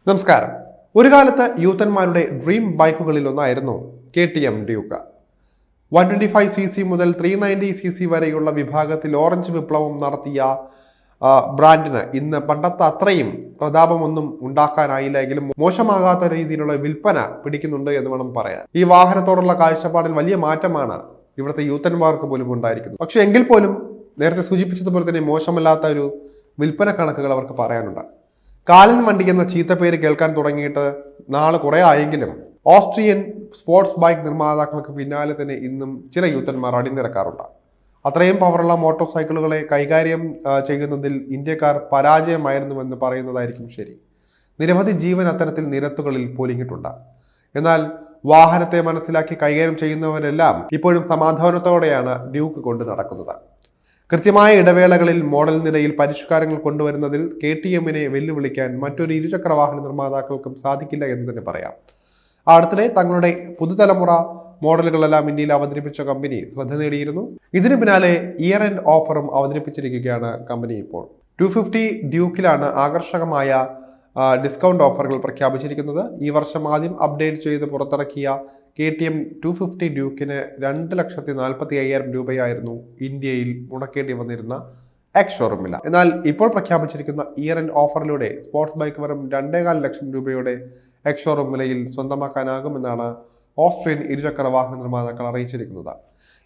നമസ്കാരം. ഒരു കാലത്ത് യൂത്തന്മാരുടെ ഡ്രീം ബൈക്കുകളിൽ ഒന്നായിരുന്നു KTM ഡ്യൂക്ക്. 125cc മുതൽ 390cc വരെയുള്ള വിഭാഗത്തിൽ ഓറഞ്ച് വിപ്ലവം നടത്തിയ ബ്രാൻഡിന് ഇന്ന് പണ്ടത്തെ അത്രയും പ്രതാപമൊന്നും ഉണ്ടാക്കാനായില്ല എങ്കിലും മോശമാകാത്ത രീതിയിലുള്ള വിൽപ്പന പിടിക്കുന്നുണ്ട് എന്ന് വേണം പറയാൻ. ഈ വാഹനത്തോടുള്ള കാഴ്ചപ്പാടിൽ വലിയ മാറ്റമാണ് ഇവിടുത്തെ യൂത്തന്മാർക്ക് പോലും ഉണ്ടായിരിക്കുന്നത്. പക്ഷെ എങ്കിൽ പോലും നേരത്തെ സൂചിപ്പിച്ചതുപോലെ തന്നെ മോശമല്ലാത്ത ഒരു വിൽപ്പന കണക്കുകൾ അവർക്ക് പറയാനുണ്ട്. കാലൻ വണ്ടി എന്ന ചീത്തപ്പേര് കേൾക്കാൻ തുടങ്ങിയിട്ട് നാളെ കുറെ ആയെങ്കിലും ഓസ്ട്രിയൻ സ്പോർട്സ് ബൈക്ക് നിർമ്മാതാക്കൾക്ക് പിന്നാലെ തന്നെ ഇന്നും ചില യൂത്തന്മാർ അണിനിരക്കാറുണ്ട്. അത്രയും പവറുള്ള മോട്ടോർ സൈക്കിളുകളെ കൈകാര്യം ചെയ്യുന്നതിൽ ഇന്ത്യക്കാർ പരാജയമായിരുന്നുവെന്ന് പറയുന്നതായിരിക്കും ശരി. നിരവധി ജീവൻ അത്തരത്തിൽ നിരത്തുകളിൽ പൊലിഞ്ഞിട്ടുണ്ട്. എന്നാൽ വാഹനത്തെ മനസ്സിലാക്കി കൈകാര്യം ചെയ്യുന്നവരെല്ലാം ഇപ്പോഴും സമാധാനത്തോടെയാണ് ഡ്യൂക്ക് കൊണ്ട് നടക്കുന്നത്. കൃത്യമായ ഇടവേളകളിൽ മോഡൽ നിരയിൽ പരിഷ്കാരങ്ങൾ കൊണ്ടുവരുന്നതിൽ KTMനെ വെല്ലുവിളിക്കാൻ മറ്റൊരു ഇരുചക്ര വാഹന നിർമ്മാതാക്കൾക്കും സാധിക്കില്ല എന്ന് തന്നെ പറയാം. അടുത്തിടെ തങ്ങളുടെ പുതുതലമുറ മോഡലുകളെല്ലാം ഇന്ത്യയിൽ അവതരിപ്പിച്ച കമ്പനി ശ്രദ്ധ നേടിയിരുന്നു. ഇതിന് പിന്നാലെ ഇയർ എൻഡ് ഓഫറും അവതരിപ്പിച്ചിരിക്കുകയാണ് കമ്പനി. ഇപ്പോൾ 250 ഡ്യൂക്കിലാണ് ആകർഷകമായ ഡിസ്കൗണ്ട് ഓഫറുകൾ പ്രഖ്യാപിച്ചിരിക്കുന്നത്. ഈ വർഷം ആദ്യം അപ്ഡേറ്റ് ചെയ്ത് പുറത്തിറക്കിയ KTM 250 ഡ്യൂക്കിന് 2,40,50,000 രൂപയായിരുന്നു ഇന്ത്യയിൽ മുടക്കേണ്ടി വന്നിരുന്ന എക്സ് ഷോറൂം വില. എന്നാൽ ഇപ്പോൾ പ്രഖ്യാപിച്ചിരിക്കുന്ന ഇയർ എൻഡ് ഓഫറിലൂടെ സ്പോർട്സ് ബൈക്ക് വെറും 2.25 ലക്ഷം രൂപയുടെ എക്സ് ഷോറൂം വിലയിൽ സ്വന്തമാക്കാനാകുമെന്നാണ് ഓസ്ട്രിയൻ ഇരുചക്ര വാഹന നിർമ്മാതാക്കൾ അറിയിച്ചിരിക്കുന്നത്.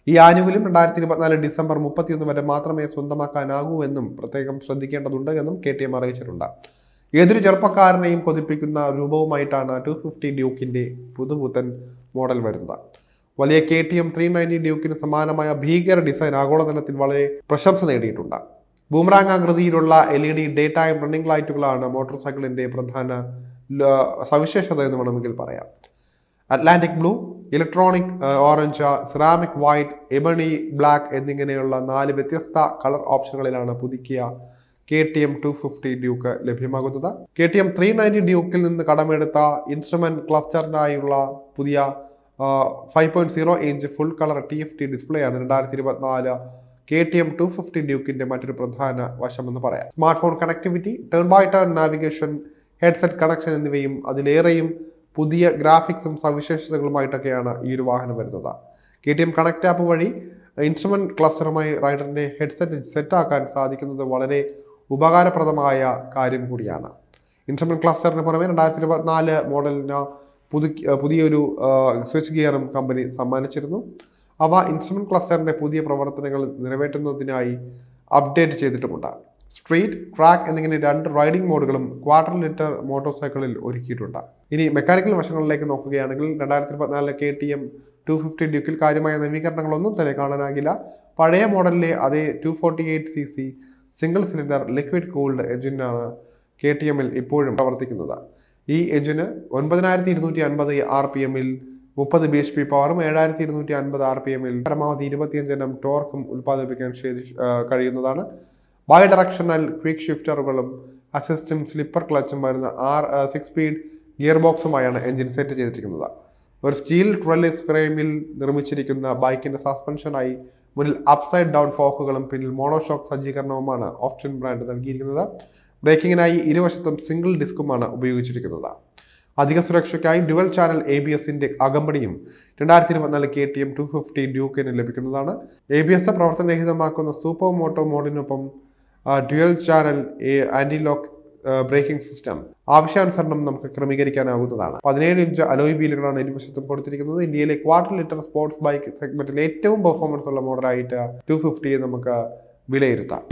ഈ ആനുകൂല്യം 2024 ഡിസംബർ 31 വരെ മാത്രമേ സ്വന്തമാക്കാനാകൂ എന്നും പ്രത്യേകം ശ്രദ്ധിക്കേണ്ടതുണ്ട് എന്നും KTM അറിയിച്ചിട്ടുണ്ട്. ഏതൊരു ചെറുപ്പക്കാരനെയും കൊതിപ്പിക്കുന്ന രൂപവുമായിട്ടാണ് 250 ഡ്യൂക്കിന്റെ പുതുപുത്തൻ മോഡൽ വരുന്നത്. വലിയ KTM 390 ഡ്യൂക്കിന് സമാനമായ ഭീകര ഡിസൈൻ ആഗോളതലത്തിൽ വളരെ പ്രശംസ നേടിയിട്ടുണ്ട്. ബൂമറാങ് ആകൃതിയിലുള്ള LED ഡേ ടൈം റണ്ണിംഗ് ലൈറ്റുകളാണ് മോട്ടോർ സൈക്കിളിന്റെ പ്രധാന സവിശേഷത എന്ന് വേണമെങ്കിൽ പറയാം. Atlantic blue, electronic orange, ceramic white, ebony black എന്നിങ്ങനെയുള്ള 4 വ്യത്യസ്ത കളർ ഓപ്ഷനുകളിലാണ് പുതുക്കിയ KTM 250 ഡ്യൂക്ക് ലഭ്യമാകുന്നത്. KTM 390 ഡ്യൂക്കിൽ നിന്ന് കടമെടുത്ത ഇൻസ്ട്രുമെന്റ് ക്ലസ്റ്ററിനായുള്ള പുതിയ 5.0 inch full colour TFT display ആണ് 2024 KTM 250 ഡ്യൂക്കിന്റെ മറ്റൊരു പ്രധാന വശമെന്ന് പറയാം. Smart phone connectivity, turn by turn navigation, headset connection എന്നിവയും അതിലേറെയും പുതിയ ഗ്രാഫിക്സും സവിശേഷതകളുമായിട്ടൊക്കെയാണ് ഈ ഒരു വാഹനം വരുന്നത്. KTM കണക്ട് ആപ്പ് വഴി ഇൻസ്ട്രുമെന്റ് ക്ലസ്റ്ററുമായി റൈഡറിന്റെ ഹെഡ്സെറ്റ് സെറ്റാക്കാൻ സാധിക്കുന്നത് വളരെ ഉപകാരപ്രദമായ കാര്യം കൂടിയാണ്. ഇൻസ്ട്രുമെന്റ് ക്ലസ്റ്ററിന് പുറമെ 2024 മോഡലിന് പുതിയൊരു സ്വിച്ച് ഗിയറും കമ്പനി സമ്മാനിച്ചിരുന്നു. അവ ഇൻസ്ട്രുമെന്റ് ക്ലസ്റ്ററിന്റെ പുതിയ പ്രവർത്തനങ്ങൾ നിറവേറ്റുന്നതിനായി അപ്ഡേറ്റ് ചെയ്തിട്ടുമുണ്ട്. സ്ട്രീറ്റ്, ട്രാക്ക് എന്നിങ്ങനെ 2 റൈഡിംഗ് മോഡുകളും ക്വാർട്ടർ ലിറ്റർ മോട്ടോർ സൈക്കിളിൽ ഒരുക്കിയിട്ടുണ്ട്. ഇനി മെക്കാനിക്കൽ വശങ്ങളിലേക്ക് നോക്കുകയാണെങ്കിൽ 2024 KTM 250 ഡ്യൂക്കിൽ കാര്യമായ നവീകരണങ്ങളൊന്നും തന്നെ കാണാനാകില്ല. പഴയ മോഡലിലെ അതേ 248cc single cylinder liquid cooled എഞ്ചിനാണ് KTMൽ ഇപ്പോഴും പ്രവർത്തിക്കുന്നത്. ഈ എഞ്ചിന് 9250 RPMൽ 30 bhp പവറും 7250 RPMൽ പരമാവധി 25 Nm ടോർക്കും ഉൽപ്പാദിപ്പിക്കാൻ കഴിയുന്നതാണ്. ബൈ ഡയറക്ഷണൽ ക്വിക്ക് ഷിഫ്റ്ററുകളും അസിസ്റ്റും സ്ലിപ്പർ ക്ലച്ചും വരുന്ന 6 സ്പീഡ് ഗിയർ ബോക്സുമായാണ് എഞ്ചിൻ സെറ്റ് ചെയ്തിരിക്കുന്നത്. ഒരു സ്റ്റീൽ ട്രെല്ലിസ് ഫ്രെയിമിൽ നിർമ്മിച്ചിരിക്കുന്ന ബൈക്കിന്റെ സസ്പെൻഷനായി മുന്നിൽ അപ്സൈഡ് ഡൗൺ ഫോക്കുകളും പിന്നിൽ മോണോഷോക്ക് സജ്ജീകരണവുമാണ് ഓപ്ഷൻ ബ്രാൻഡ് നൽകിയിരിക്കുന്നത്. ബ്രേക്കിങ്ങിനായി ഇരുവശത്തും സിംഗിൾ ഡിസ്കുമാണ് ഉപയോഗിച്ചിരിക്കുന്നത്. അധിക സുരക്ഷയ്ക്കായി ഡ്യുവൽ ചാനൽ ABSന്റെ അകമ്പടിയും 2024 KTM 250 ഡ്യൂക്കിന് ലഭിക്കുന്നതാണ്. ABS പ്രവർത്തനരഹിതമാക്കുന്ന സൂപ്പർ മോട്ടോ മോഡിനൊപ്പം dual channel anti lock braking system ആവശ്യാനുസരണം നമുക്ക് ക്രമീകരിക്കാനാകുന്നതാണ്. 17 ഇഞ്ച് അലോയ് വീലുകളാണ് ഇരുവശത്തും കൊടുത്തിരിക്കുന്നത്. ഇന്ത്യയിലെ ക്വാർട്ടർ ലിറ്റർ സ്പോർട്സ് ബൈക്ക് സെഗ്മെന്റിൽ ഏറ്റവും പെർഫോമൻസ് ഉള്ള മോഡലായിട്ട് 250 നമുക്ക് വിലയിരുത്താം.